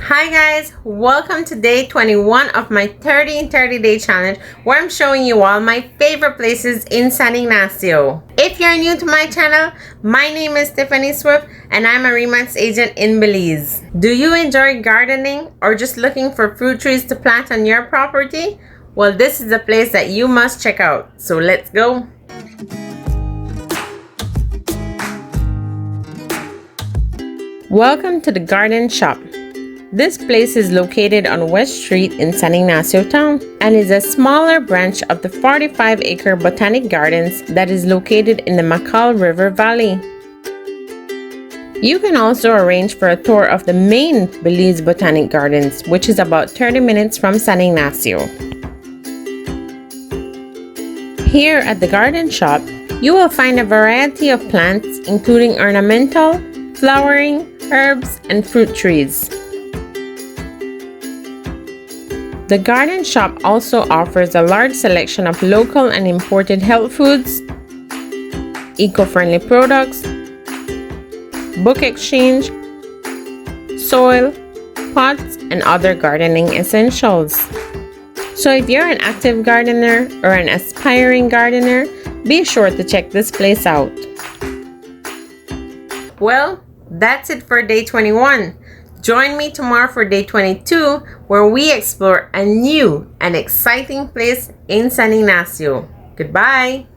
Hi guys, welcome to day 21 of my 30 in 30 day challenge where I'm showing you all my favorite places in San Ignacio. If you're new to my channel, my name is Tiffany Swift and I'm a Remax agent in Belize. Do you enjoy gardening or just looking for fruit trees to plant on your property? Well, this is a place that you must check out. So let's go. Welcome to the garden shop. This place is located on West Street in San Ignacio town and is a smaller branch of the 45-acre Botanic Gardens that is located in the Macal River Valley. You can also arrange for a tour of the main Belize Botanic Gardens, which is about 30 minutes from San Ignacio. Here at the garden shop, you will find a variety of plants including ornamental, flowering, herbs, and fruit trees. The garden shop also offers a large selection of local and imported health foods, eco-friendly products, book exchange, soil, pots, and other gardening essentials. So if you're an active gardener or an aspiring gardener, be sure to check this place out. Well, that's it for day 21. Join me tomorrow for day 22 where we explore a new and exciting place in San Ignacio. Goodbye!